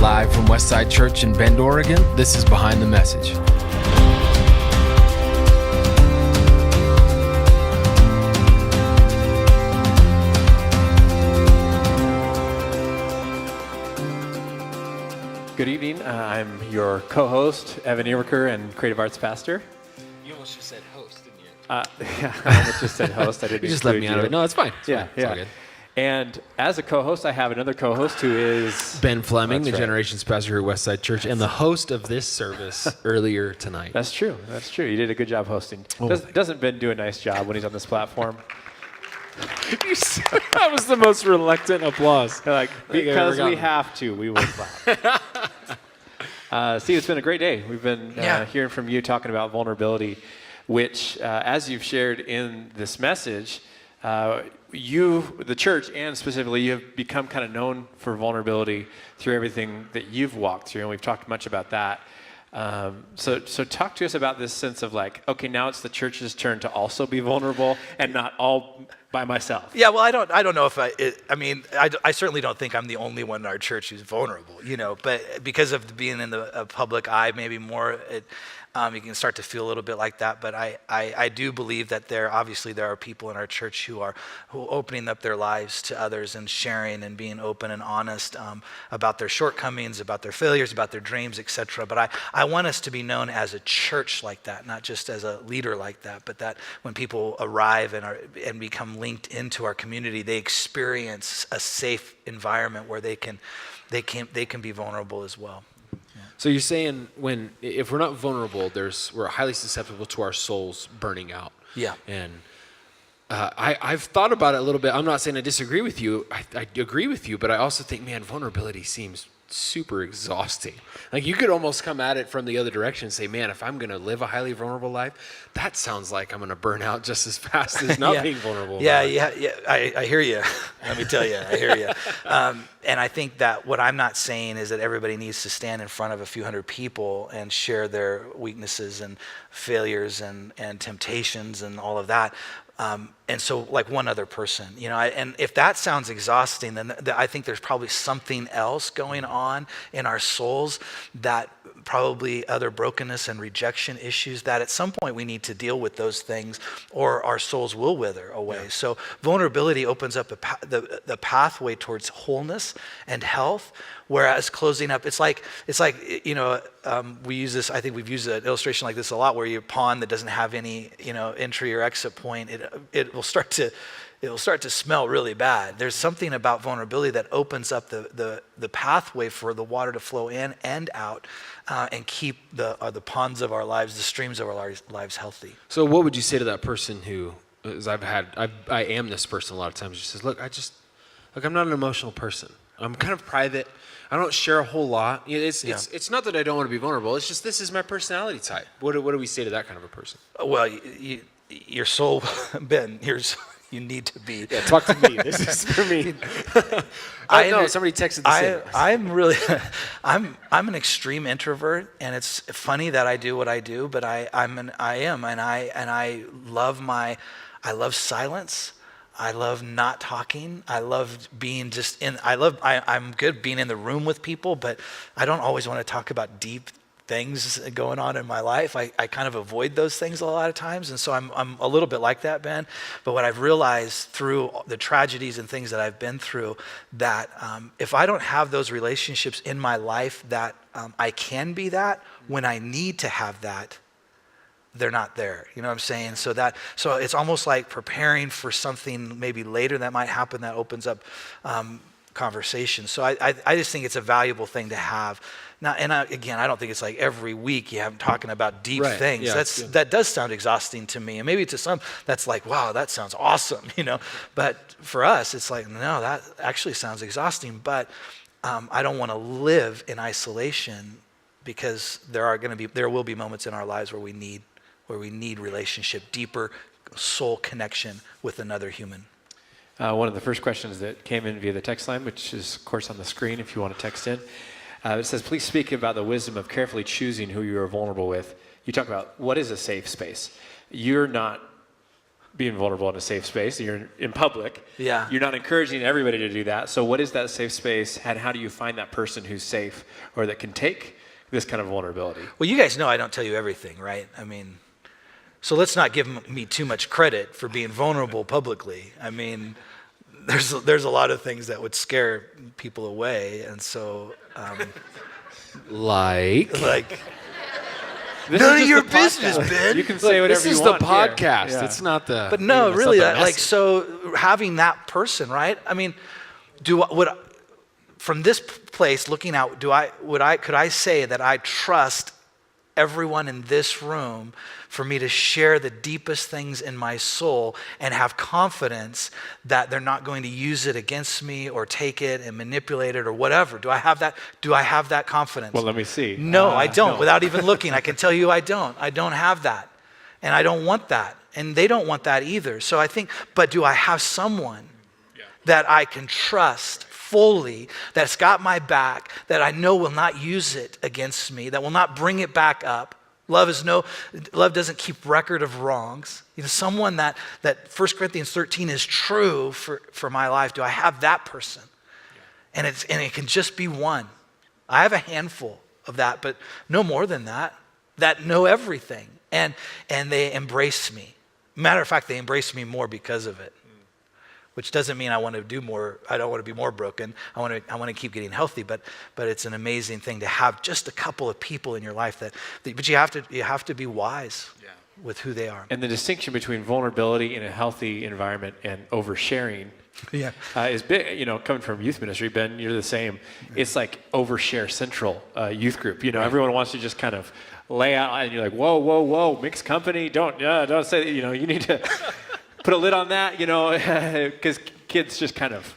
Live from Westside Church in Bend, Oregon, this is Behind the Message. Good evening. I'm your co-host, Evan Ewerker, and creative arts pastor. You almost just said host, didn't you? Yeah, I almost just said host. I didn't. You just left me out of it. No, it's fine. Yeah. It's all good. And as a co-host, I have another co-host who is Ben Fleming, That's the right. Generations pastor here at Westside Church, and the host of this service earlier tonight. That's true. You did a good job hosting. Doesn't Ben do a nice job when he's on this platform? That was the most reluctant applause. Like, because we have to, we will clap. Steve, it's been a great day. We've been hearing from you talking about vulnerability, which, as you've shared in this message, you, the church, and specifically, you have become kind of known for vulnerability through everything that you've walked through, and we've talked much about that. So talk to us about this sense of like, okay, now it's the church's turn to also be vulnerable and not all by myself. Yeah, well, I don't know if I certainly don't think I'm the only one in our church who's vulnerable, but because of being in the public eye, maybe more, you can start to feel a little bit like that. But I do believe that there are people in our church who are opening up their lives to others and sharing and being open and honest about their shortcomings, about their failures, about their dreams, etc. But I want us to be known as a church like that, not just as a leader like that, but that when people arrive and become linked into our community, they experience a safe environment where they can be vulnerable as well. So you're saying if we're not vulnerable, we're highly susceptible to our souls burning out. Yeah. And I've thought about it a little bit. I'm not saying I disagree with you. I agree with you, but I also think, man, vulnerability seems super exhausting. Like you could almost come at it from the other direction and say, man, if I'm going to live a highly vulnerable life, that sounds like I'm going to burn out just as fast as not being vulnerable. Yeah. I hear you. Let me tell you, I hear you. And I think that what I'm not saying is that everybody needs to stand in front of a few hundred people and share their weaknesses and failures and temptations and all of that. And so like one other person, and if that sounds exhausting, then I think there's probably something else going on in our souls, that probably other brokenness and rejection issues that at some point we need to deal with those things or our souls will wither away. Yeah. So vulnerability opens up the pathway towards wholeness and health, whereas closing up, it's like we use this, I think we've used an illustration like this a lot, where your pond that doesn't have any, entry or exit point, it will start to smell really bad. There's something about vulnerability that opens up the pathway for the water to flow in and out, and keep the ponds of our lives, the streams of our lives healthy. So what would you say to that person who, as I am this person a lot of times, who says, look, I'm not an emotional person. I'm kind of private. I don't share a whole lot. It's not that I don't want to be vulnerable. It's just this is my personality type. What do we say to that kind of a person? Well, your soul, Ben, you need to be. Yeah, talk to me. This is for me. I know somebody texted the same. I'm an extreme introvert, and it's funny that I do what I do, but I love silence. I love not talking. I love being I'm good being in the room with people, but I don't always want to talk about deep things going on in my life. I kind of avoid those things a lot of times, and so I'm a little bit like that, Ben. But what I've realized through the tragedies and things that I've been through, that if I don't have those relationships in my life, that I can be that when I need to have that, they're not there. You know what I'm saying? So it's almost like preparing for something maybe later that might happen that opens up conversation. So I just think it's a valuable thing to have. Now, again, I don't think it's like every week you have talking about deep things. Yeah, that does sound exhausting to me, and maybe to some that's like, wow, that sounds awesome, But for us, it's like, no, that actually sounds exhausting. But I don't want to live in isolation, because there will be moments in our lives where we need relationship, deeper soul connection with another human. One of the first questions that came in via the text line, which is, of course, on the screen if you want to text in, it says, please speak about the wisdom of carefully choosing who you are vulnerable with. You talk about what is a safe space. You're not being vulnerable in a safe space. You're in public. Yeah. You're not encouraging everybody to do that. So what is that safe space, and how do you find that person who's safe or that can take this kind of vulnerability? Well, you guys know I don't tell you everything, right? I mean, so let's not give me too much credit for being vulnerable publicly. I mean, there's a lot of things that would scare people away, and so Like This none is of just your the business, podcast. Ben. You can say whatever this you is want the here. podcast. Yeah. It's not the. But no, it's really, not the like, message. so having that person, right? I mean, from this place looking out, could I say that I trust everyone in this room for me to share the deepest things in my soul and have confidence that they're not going to use it against me or take it and manipulate it or whatever? Do I have that confidence? Well, let me see. No, I don't. No. Without even looking, I can tell you I don't. I don't have that. And I don't want that. And they don't want that either. So I think, but do I have someone that I can trust fully, that's got my back, that I know will not use it against me, that will not bring it back up? Love doesn't keep record of wrongs. You know, someone that 1 Corinthians 13 is true for my life. Do I have that person? And it can just be one. I have a handful of that, but no more than that know everything. And they embrace me. Matter of fact, they embrace me more because of it. Which doesn't mean I want to do more. I don't want to be more broken. I want to keep getting healthy. But it's an amazing thing to have just a couple of people in your life but you have to be wise with who they are. And the distinction between vulnerability in a healthy environment and oversharing is big. You know, coming from youth ministry, Ben, you're the same. It's like overshare central youth group. You know, everyone wants to just kind of lay out, and you're like, whoa, mixed company. Don't say that. You know, you need to put a lid on that. You know, because kids just kind of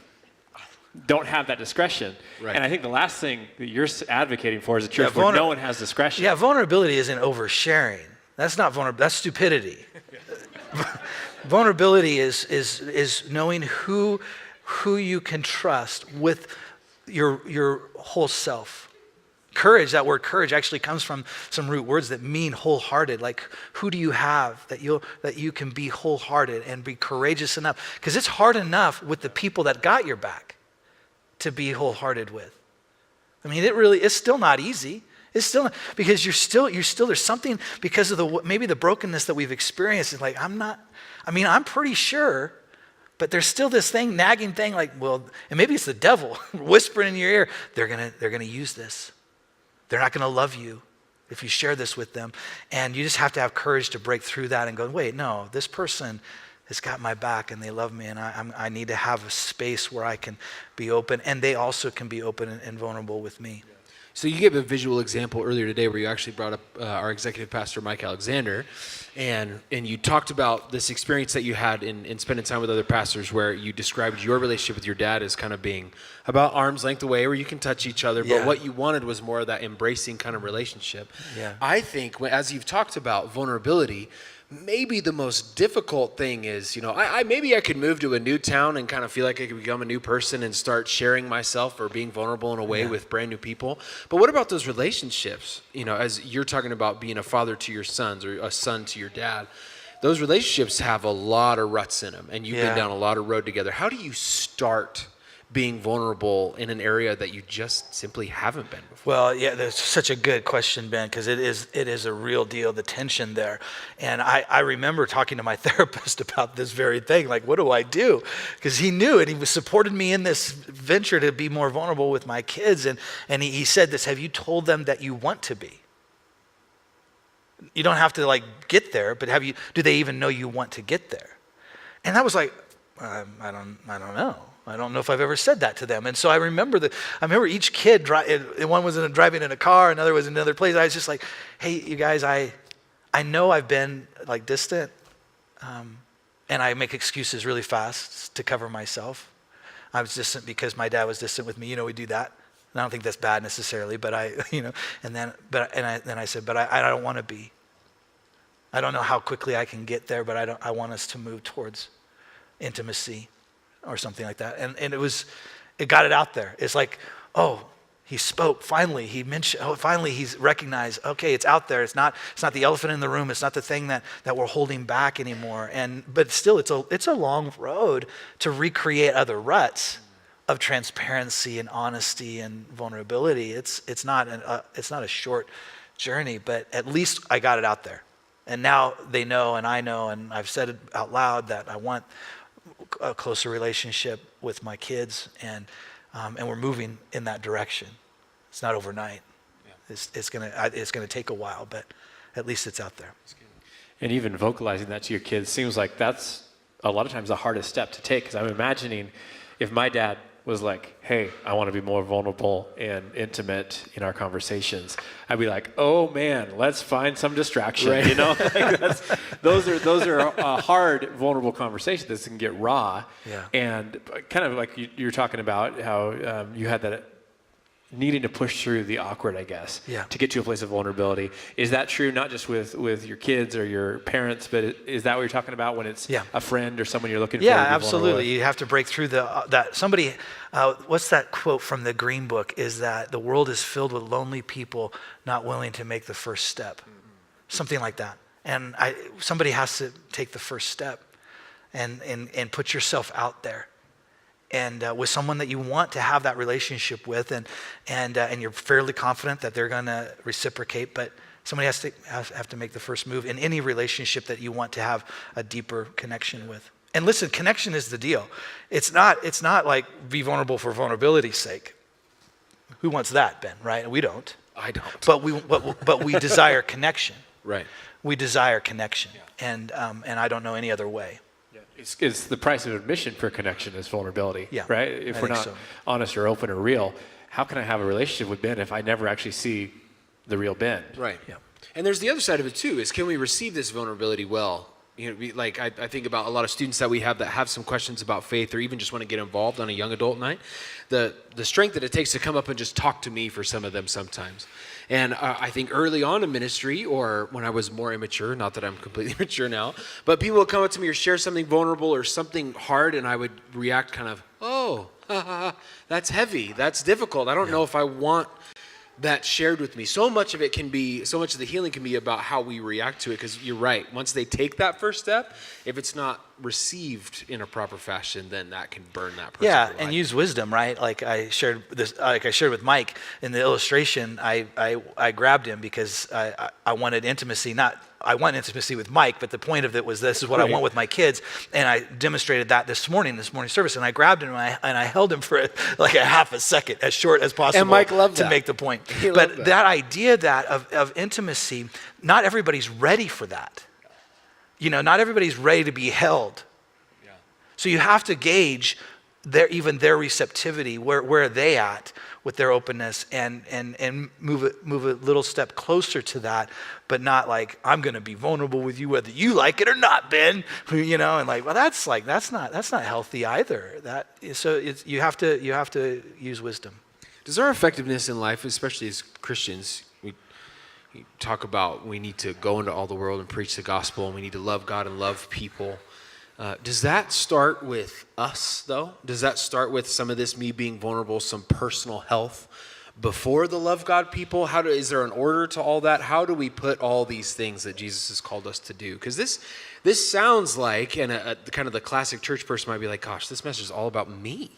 don't have that discretion. Right. And I think the last thing that you're advocating for is a church where no one has discretion. Yeah, vulnerability isn't oversharing. That's not vulnerable. That's stupidity. Vulnerability is knowing who you can trust with your whole self. Courage, that word courage actually comes from some root words that mean wholehearted. Like, who do you have that you can be wholehearted and be courageous enough? Because it's hard enough with the people that got your back to be wholehearted with. I mean, it's still not easy. It's still not, because you're still there's something because of maybe the brokenness that we've experienced. It's like, I'm pretty sure, but there's still this nagging thing like, well, and maybe it's the devil whispering in your ear, they're gonna use this. They're not gonna love you if you share this with them. And you just have to have courage to break through that and go, wait, no, this person has got my back and they love me, and I need to have a space where I can be open, and they also can be open and vulnerable with me. So you gave a visual example earlier today where you actually brought up our executive pastor, Mike Alexander, and you talked about this experience that you had in spending time with other pastors where you described your relationship with your dad as kind of being about arm's length away where you can touch each other, but what you wanted was more of that embracing kind of relationship. Yeah. I think as you've talked about vulnerability, maybe the most difficult thing is, maybe I could move to a new town and kind of feel like I could become a new person and start sharing myself or being vulnerable in a way with brand new people. But what about those relationships? As you're talking about being a father to your sons or a son to your dad, those relationships have a lot of ruts in them, and you've been down a lot of road together. How do you start being vulnerable in an area that you just simply haven't been before? Well, yeah, that's such a good question, Ben, because it is a real deal, the tension there. And I remember talking to my therapist about this very thing, like, what do I do? Because he knew it. He supported me in this venture to be more vulnerable with my kids. And he said this, have you told them that you want to be? You don't have to get there, but do they even know you want to get there? And that was like, I don't know. I don't know if I've ever said that to them. And so I remember each kid, one was driving in a car, another was in another place. I was just like, hey, you guys, I know I've been distant, and I make excuses really fast to cover myself. I was distant because my dad was distant with me. We do that. And I don't think that's bad necessarily, but I said, but I don't want to be. I don't know how quickly I can get there, but I want us to move towards intimacy or something like that. And it got it out there. It's like, oh, He spoke. Finally, he mentioned. Oh, finally, he's recognized. Okay, it's out there. It's not the elephant in the room. It's not the thing that we're holding back anymore. But still, it's a long road to recreate other ruts of transparency and honesty and vulnerability. It's not a short journey, but at least I got it out there, and now they know, and I know, and I've said it out loud that I want a closer relationship with my kids, and we're moving in that direction. It's not overnight. Yeah. It's gonna take a while, but at least it's out there. And even vocalizing that to your kids seems like that's a lot of times the hardest step to take, because I'm imagining if my dad was like, hey, I want to be more vulnerable and intimate in our conversations, I'd be like, oh man, let's find some distraction, right. You know? Like those are hard, vulnerable conversations that can get raw. Yeah. And kind of like you're talking about how you had that needing to push through the awkward, I guess, yeah. to get to a place of vulnerability. Is that true not just with your kids or your parents, but is that what you're talking about when it's a friend or someone you're looking for? Yeah, absolutely. You have to break through that. Somebody, what's that quote from the Green Book? Is that the world is filled with lonely people not willing to make the first step, something like that. And somebody has to take the first step and put yourself out there. And with someone that you want to have that relationship with, and you're fairly confident that they're going to reciprocate, but somebody has to make the first move in any relationship that you want to have a deeper connection with. And listen, connection is the deal. It's not like be vulnerable for vulnerability's sake. Who wants that, Ben? Right? We don't. I don't. But we desire connection. Right. We desire connection, and I don't know any other way. It's the price of admission for connection is vulnerability, right? If we're not honest or open or real, how can I have a relationship with Ben if I never actually see the real Ben? Right. Yeah. And there's the other side of it too, is can we receive this vulnerability well? You know, I think about a lot of students that we have that have some questions about faith or even just want to get involved on a young adult night. The strength that it takes to come up and just talk to me for some of them sometimes. And I think early on in ministry, or when I was more immature, not that I'm completely mature now, but people would come up to me or share something vulnerable or something hard, and I would react kind of, oh, that's heavy, that's difficult. I don't know if I want that shared with me. So much of the healing can be about how we react to it, because you're right. Once they take that first step, if it's not received in a proper fashion, then that can burn that person. Yeah, and use wisdom, right? Like I shared with Mike in the illustration. I grabbed him because I wanted intimacy. I want intimacy with Mike, but the point of it was this is what I want with my kids, and I demonstrated that this morning service, and I grabbed him and I held him for like a half a second, as short as possible. And Mike loved to that. make the point. But that idea of intimacy, not everybody's ready for that. You know, not everybody's ready to be held. Yeah. So you have to gauge their receptivity. Where are they at with their openness, and move a little step closer to that, but not like I'm going to be vulnerable with you whether you like it or not, Ben. You know, and like, well, that's not healthy either. You have to use wisdom. Does our effectiveness in life, especially as Christians, we talk about we need to go into all the world and preach the gospel, and we need to love God and love people. Does that start with us, though? Does that start with some of this, me being vulnerable, some personal health, before the love God people? Is there an order to all that? How do we put all these things that Jesus has called us to do? Because this sounds like, and kind of the classic church person might be like, gosh, this message is all about me.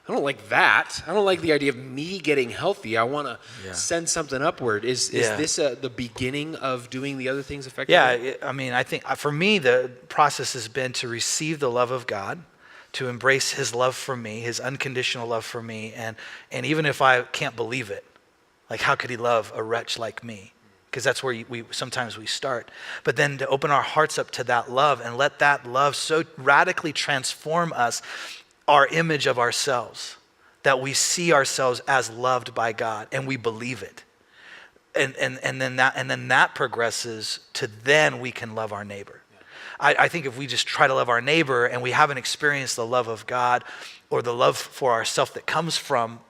I don't like that. I don't like the idea of me getting healthy. I want to send something upward. Is this the beginning of doing the other things effectively? Yeah, I mean, I think for me, the process has been to receive the love of God, to embrace his love for me, his unconditional love for me. And even if I can't believe it, like how could he love a wretch like me? Because that's where we sometimes start. But then to open our hearts up to that love and let that love so radically transform us, our image of ourselves, that we see ourselves as loved by God and we believe it. And then that progresses to then we can love our neighbor. I think if we just try to love our neighbor and we haven't experienced the love of God or the love for ourselves that comes from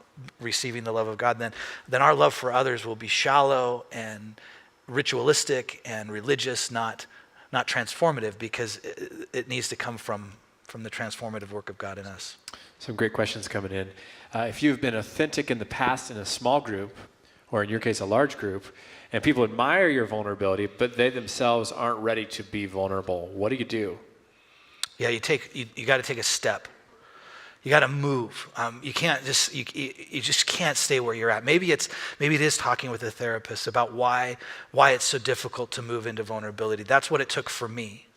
receiving the love of God, then our love for others will be shallow and ritualistic and religious, not transformative, because it needs to come from the transformative work of God in us. Some great questions coming in. if you've been authentic in the past in a small group, or in your case, a large group, and people admire your vulnerability, but they themselves aren't ready to be vulnerable, what do you do? Yeah, you got to take a step. You got to move. You can't just you just can't stay where you're at. Maybe it is talking with a therapist about why it's so difficult to move into vulnerability. That's what it took for me.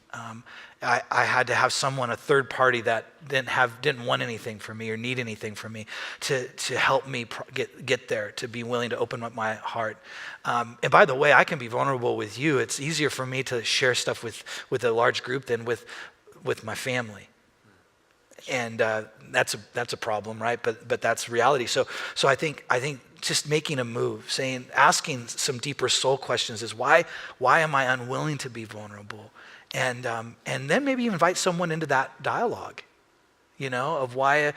I had to have someone, a third party that didn't want anything from me or need anything from me to help me get there, to be willing to open up my heart. And by the way, I can be vulnerable with you. It's easier for me to share stuff with a large group than with my family. And that's a problem, right? But that's reality. So I think just making a move, asking some deeper soul questions is why am I unwilling to be vulnerable? And then maybe invite someone into that dialogue, of why,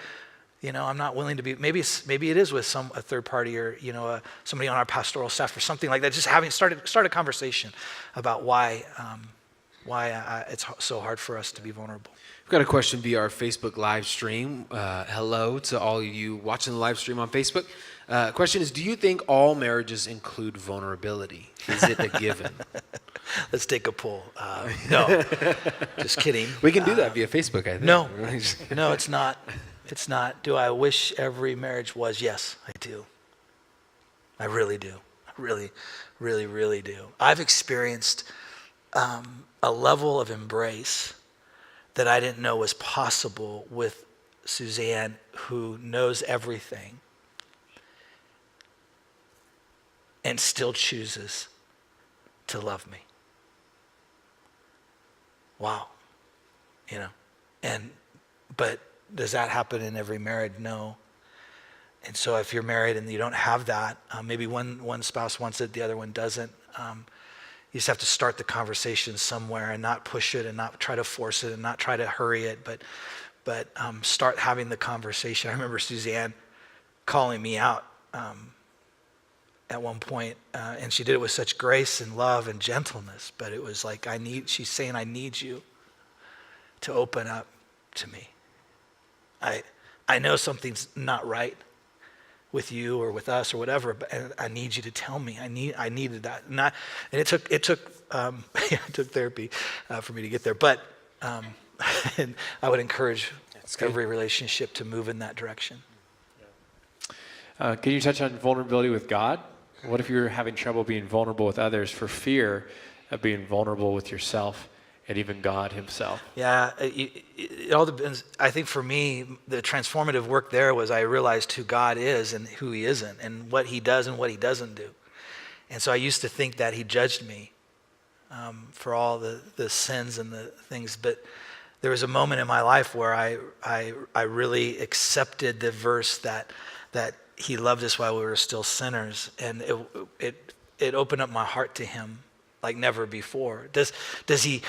I'm not willing to be. Maybe it is with a third party or somebody on our pastoral staff or something like that. Just start a conversation about why it's so hard for us to be vulnerable. We've got a question via our Facebook live stream. Hello to all of you watching the live stream on Facebook. Question is, do you think all marriages include vulnerability? Is it a given? Let's take a poll. No, just kidding. We can do that via Facebook, I think. No, it's not. It's not. Do I wish every marriage was? Yes, I do. I really do. I really, really, really do. I've experienced a level of embrace that I didn't know was possible with Suzanne, who knows everything and still chooses to love me. Wow. But does that happen in every marriage? No. And so if you're married and you don't have that, maybe one spouse wants it, the other one doesn't. You just have to start the conversation somewhere and not push it and not try to force it and not try to hurry it, but start having the conversation. I remember Suzanne calling me out at one point, and she did it with such grace and love and gentleness, but it was like, she's saying, I need you to open up to me. I know something's not right with you or with us or whatever, but I need you to tell me. I needed that, and it took therapy for me to get there. But and I would encourage every relationship to move in that direction. Can you touch on vulnerability with God? What if you're having trouble being vulnerable with others for fear of being vulnerable with yourself and even God himself? Yeah, it all depends. I think for me, the transformative work there was I realized who God is and who he isn't, and what he does and what he doesn't do. And so I used to think that he judged me for all the sins and the things, but there was a moment in my life where I really accepted the verse that he loved us while we were still sinners, and it opened up my heart to him like never before. Does he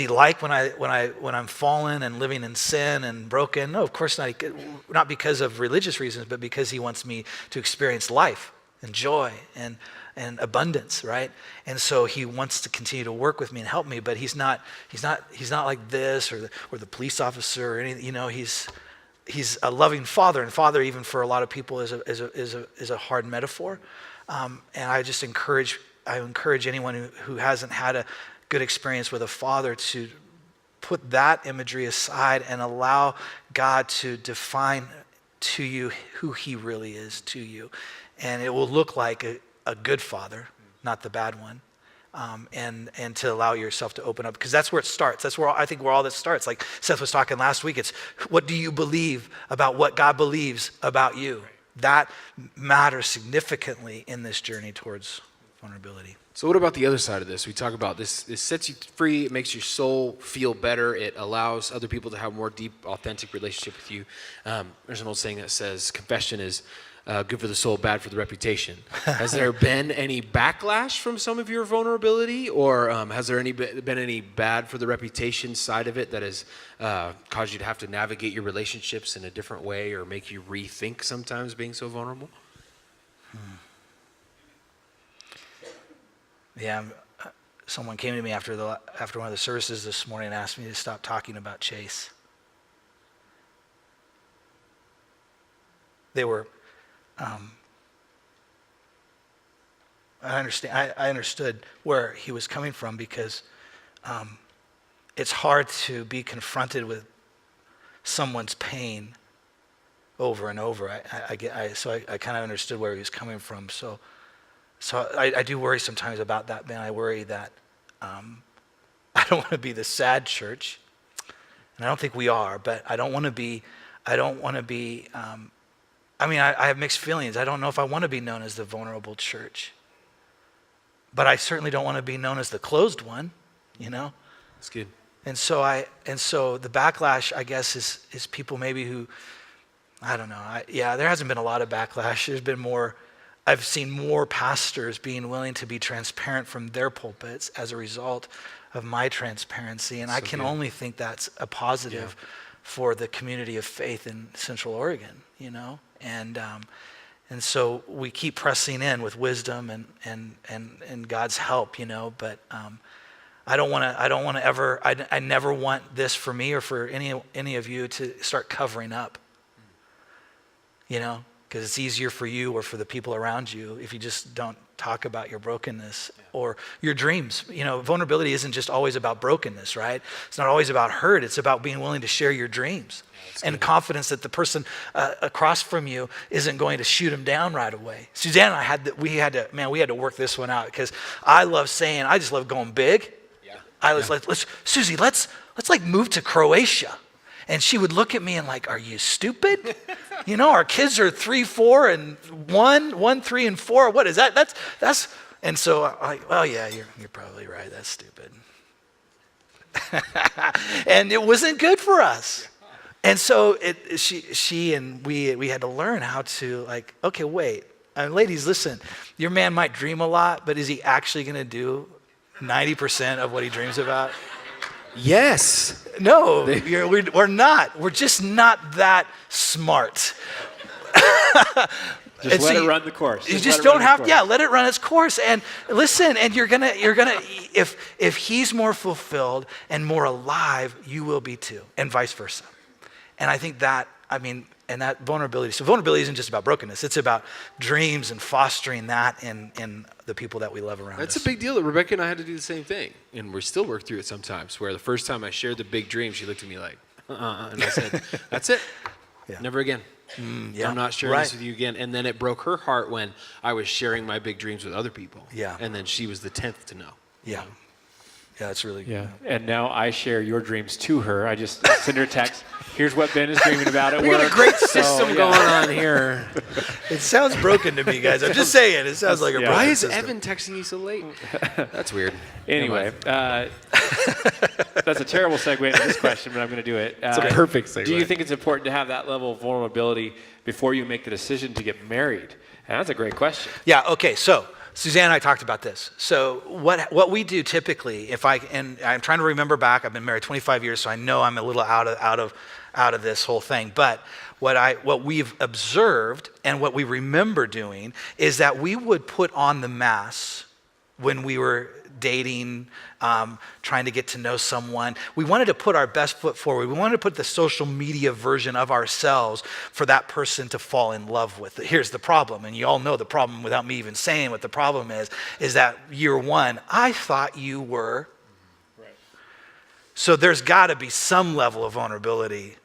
like when I'm fallen and living in sin and broken? No, of course not. Not because of religious reasons, but because he wants me to experience life and joy and abundance, right? And so he wants to continue to work with me and help me, but he's not like this or the police officer or anything. He's a loving father, and father, even for a lot of people, is a hard metaphor. And I encourage anyone who hasn't had a good experience with a father to put that imagery aside and allow God to define to you who he really is to you. And it will look like a good father, not the bad one. And to allow yourself to open up, because that's where it starts. That's where all that starts. Like Seth was talking last week, it's what do you believe about what God believes about you? That matters significantly in this journey towards vulnerability. So what about the other side of this? We talk about this sets you free, it makes your soul feel better, it allows other people to have a more deep, authentic relationship with you. There's an old saying that says, confession is good for the soul, bad for the reputation. Has there been any backlash from some of your vulnerability, or has there been any bad for the reputation side of it that has caused you to have to navigate your relationships in a different way or make you rethink sometimes being so vulnerable? Yeah, someone came to me after one of the services this morning and asked me to stop talking about Chase. they were, I understood where he was coming from, because it's hard to be confronted with someone's pain over and over. I kind of understood where he was coming from. So I do worry sometimes about that, man. I worry that I don't want to be the sad church, and I don't think we are. But I don't want to be. I have mixed feelings. I don't know if I want to be known as the vulnerable church, but I certainly don't want to be known as the closed one. You know. That's good. And so the backlash, I guess, is people maybe who, I don't know. There hasn't been a lot of backlash. There's been more. I've seen more pastors being willing to be transparent from their pulpits as a result of my transparency, and I can only think that's a positive for the community of faith in Central Oregon. You know, and so we keep pressing in with wisdom and God's help. You know, but. I never want this for me or for any of you to start covering up, you know, because it's easier for you or for the people around you if you just don't talk about your brokenness or your dreams. You know, vulnerability isn't just always about brokenness, right? It's not always about hurt. It's about being willing to share your dreams and confidence that the person across from you isn't going to shoot them down right away. Suzanne and I we had to work this one out, because I just love going big. I was like, Susie, let's like move to Croatia. And she would look at me and like, are you stupid? You know, our kids are 3, 4, and 1, 3, and 4. What is that? That's. And so I'm like, well, yeah, you're probably right. That's stupid. And it wasn't good for us. And so she and we had to learn how to, like, okay, wait. Ladies, listen, your man might dream a lot, but is he actually going to do 90% of what he dreams about? Yes. No, we're not. We're just not that smart. Just let it run the course. You just don't have, let it run its course. And listen, and you're gonna, if he's more fulfilled and more alive, you will be too, and vice versa. And I think that, and that vulnerability. So vulnerability isn't just about brokenness. It's about dreams and fostering that in the people that we love around us. That's a big deal. Rebecca and I had to do the same thing. And we still work through it sometimes, where the first time I shared the big dream, she looked at me like, and I said, that's it. Yeah. Never again. I'm not sharing this with you again. And then it broke her heart when I was sharing my big dreams with other people. Yeah. And then she was the 10th to know. Yeah. Yeah, that's really good. And now I share your dreams to her. I just send her a text. Here's what Ben is dreaming about at work. We got a great system going on here. It sounds broken to me, guys. I'm just saying. It sounds like a broken Why is system. Evan texting you so late? That's weird. Anyway, that's a terrible segue into this question, but I'm going to do it. It's a perfect segue. Do you think it's important to have that level of vulnerability before you make the decision to get married? And that's a great question. Yeah, okay, so Suzanne and I talked about this. So what we do typically, and I'm trying to remember back, I've been married 25 years, so I know I'm a little out of this whole thing. But what we've observed and what we remember doing is that we would put on the mask when we were dating, trying to get to know someone. We wanted to put our best foot forward. We wanted to put the social media version of ourselves for that person to fall in love with. Here's the problem, and you all know the problem without me even saying what the problem is that year one, I thought you were. Right. So there's got to be some level of vulnerability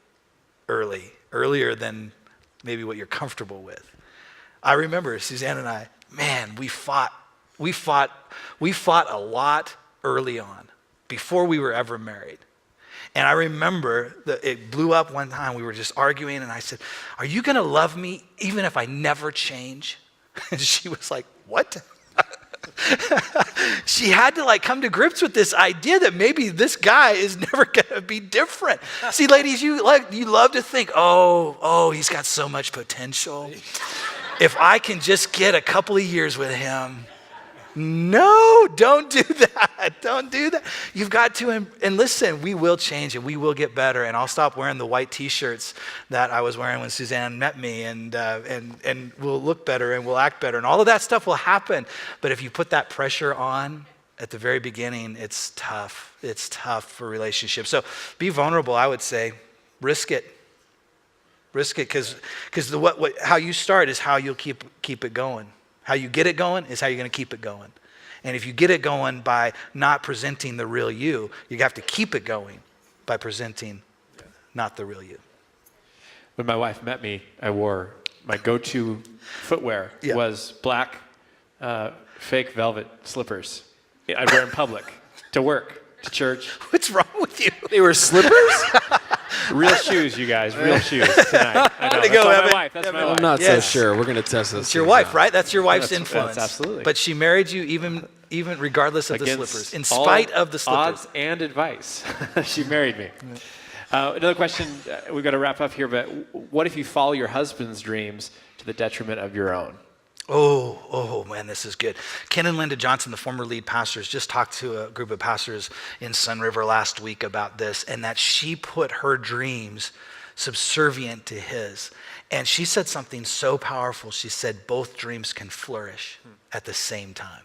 earlier than maybe what you're comfortable with. I remember Suzanne and I, man, we fought a lot early on, before we were ever married. And I remember that it blew up one time. We were just arguing, and I said, are you going to love me even if I never change? And she was like, what? She had to come to grips with this idea that maybe this guy is never going to be different. See, ladies, you love to think, oh, he's got so much potential. If I can just get a couple of years with him. No, don't do that. Don't do that. You've got to, and listen, we will change and we will get better. And I'll stop wearing the white t-shirts that I was wearing when Suzanne met me, and we'll look better and we'll act better. And all of that stuff will happen. But if you put that pressure on at the very beginning, it's tough. It's tough for relationships. So be vulnerable, I would say. Risk it. Risk it, because how you start is how you'll keep it going. How you get it going is how you're going to keep it going. And if you get it going by not presenting the real you have to keep it going by presenting not the real you. When my wife met me, my go-to footwear was black fake velvet slippers. I'd wear in public, to work, to church. What's wrong with you? They were slippers? Real shoes, you guys. Real shoes tonight. I know. Way to go, That's Evan. my wife. That's my wife. I'm not Yes. so sure. We're going to test this. It's your wife, right? That's your wife's influence. That's absolutely. But she married you even regardless of the Against slippers, in all spite of the slippers. odds and advice. She married me. Another question, we've got to wrap up here, but what if you follow your husband's dreams to the detriment of your own? Oh man, this is good. Ken and Linda Johnson, the former lead pastors, just talked to a group of pastors in Sun River last week about this, and that she put her dreams subservient to his. And she said something so powerful. She said both dreams can flourish at the same time.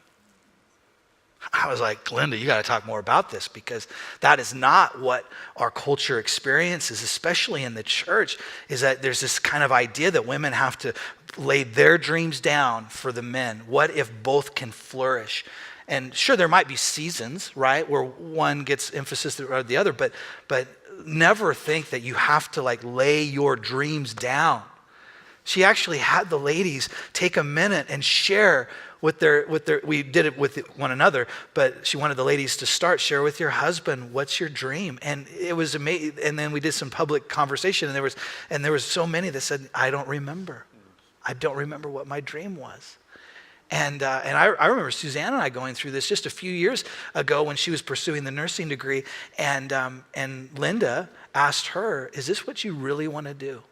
I was like, Linda, you got to talk more about this, because that is not what our culture experiences, especially in the church, is that there's this kind of idea that women have to lay their dreams down for the men. What if both can flourish? And sure, there might be seasons, right, where one gets emphasis or the other, but never think that you have to lay your dreams down. She actually had the ladies take a minute and share with their, we did it with one another, but she wanted the ladies to share with your husband, what's your dream? And it was amazing. And then we did some public conversation, and there was so many that said, I don't remember. I don't remember what my dream was. And I remember Suzanne and I going through this just a few years ago when she was pursuing the nursing degree, and Linda asked her, is this what you really want to do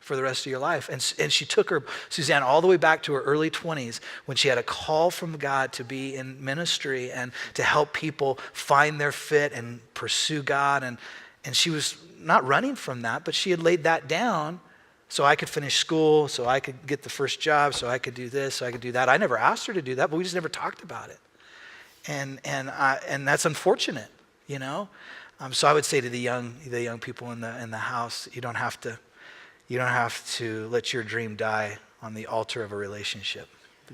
for the rest of your life? And she took Suzanne, all the way back to her early 20s when she had a call from God to be in ministry and to help people find their fit and pursue God. And she was not running from that, but she had laid that down so I could finish school, so I could get the first job, so I could do this, so I could do that. I never asked her to do that, but we just never talked about it. And that's unfortunate, you know? So I would say to the young people in the house, you don't have to let your dream die on the altar of a relationship.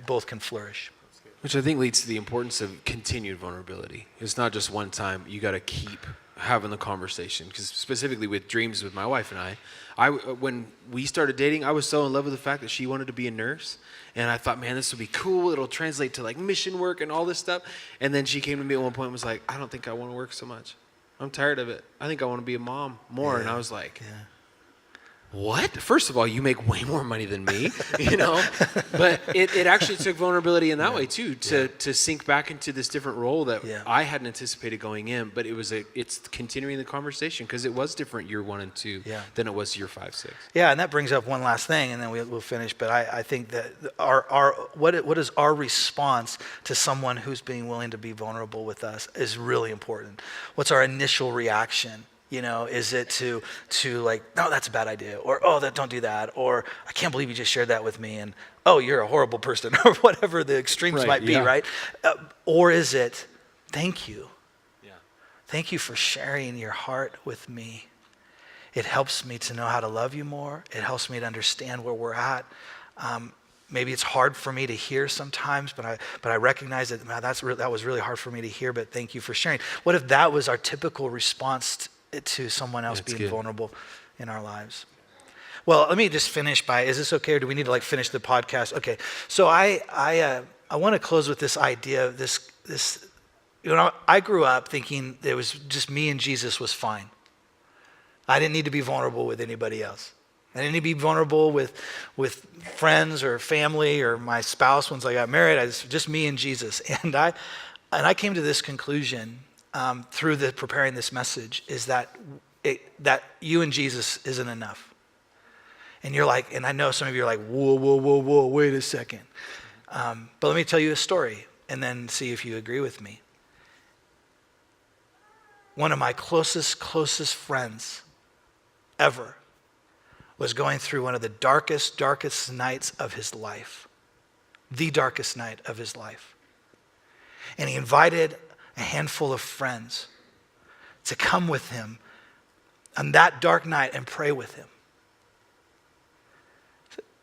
Both can flourish. Which I think leads to the importance of continued vulnerability. It's not just one time. You got to keep having the conversation. Because specifically with dreams with my wife and I, when we started dating, I was so in love with the fact that she wanted to be a nurse. And I thought, man, this would be cool. It'll translate to mission work and all this stuff. And then she came to me at one point and was like, I don't think I want to work so much. I'm tired of it. I think I want to be a mom more. Yeah. And I was like, what? First of all, you make way more money than me, you know? But it actually took vulnerability in that way too, to sink back into this different role that I hadn't anticipated going in, but it's continuing the conversation, because it was different year 1 and 2 than it was year 5, 6. Yeah, and that brings up one last thing, and then we'll finish. But I think that what is our response to someone who's being willing to be vulnerable with us is really important. What's our initial reaction? You know, is it to no, that's a bad idea, or don't do that, or I can't believe you just shared that with me, and oh, you're a horrible person, or whatever the extremes might be, right? Or is it, thank you. Yeah. Thank you for sharing your heart with me. It helps me to know how to love you more. It helps me to understand where we're at. Maybe it's hard for me to hear sometimes, but I recognize that that was really hard for me to hear. But thank you for sharing. What if that was our typical response to someone else being vulnerable in our lives? Well, let me just finish by, is this okay, or do we need to finish the podcast? Okay, so I want to close with this idea of this, you know, I grew up thinking it was just me and Jesus was fine. I didn't need to be vulnerable with anybody else. I didn't need to be vulnerable with friends or family or my spouse once I got married. It's just me and Jesus. And I came to this conclusion through preparing this message, is that you and Jesus isn't enough. And you're like, and I know some of you are like, whoa, wait a second. But let me tell you a story and then see if you agree with me. One of my closest friends ever was going through one of the darkest nights of his life. The darkest night of his life. And he invited a handful of friends to come with him on that dark night and pray with him.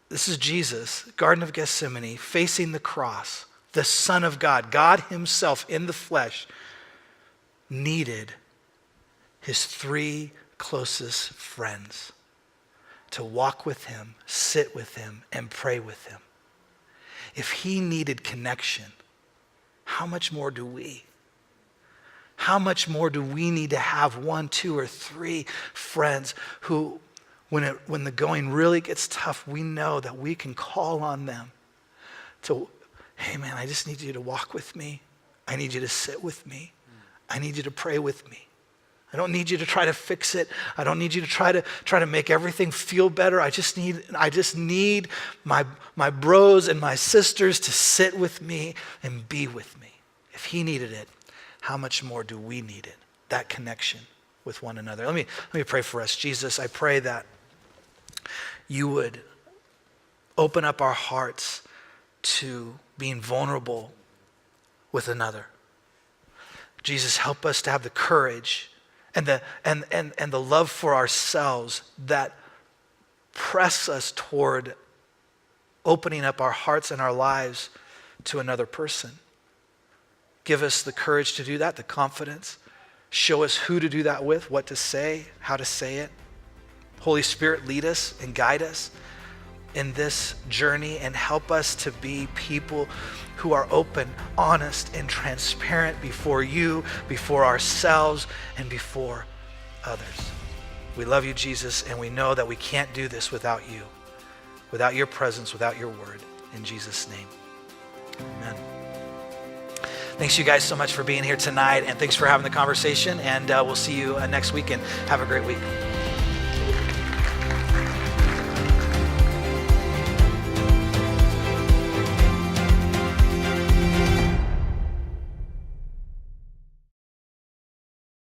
This is Jesus, Garden of Gethsemane, facing the cross. The Son of God, God himself in the flesh, needed his 3 closest friends to walk with him, sit with him, and pray with him. If he needed connection, how much more do we? How much more do we need to have 1, 2, or 3 friends who, when the going really gets tough, we know that we can call on them to, hey man, I just need you to walk with me. I need you to sit with me. I need you to pray with me. I don't need you to try to fix it. I don't need you to try to make everything feel better. I just need my bros and my sisters to sit with me and be with me. If he needed it, how much more do we need it? That connection with one another. Let me pray for us. Jesus, I pray that you would open up our hearts to being vulnerable with another. Jesus, help us to have the courage and the love for ourselves that press us toward opening up our hearts and our lives to another person. Give us the courage to do that, the confidence. Show us who to do that with, what to say, how to say it. Holy Spirit, lead us and guide us in this journey and help us to be people who are open, honest, and transparent before you, before ourselves, and before others. We love you, Jesus, and we know that we can't do this without you, without your presence, without your word. In Jesus' name, amen. Thanks you guys so much for being here tonight, and thanks for having the conversation, and we'll see you next week, and have a great week.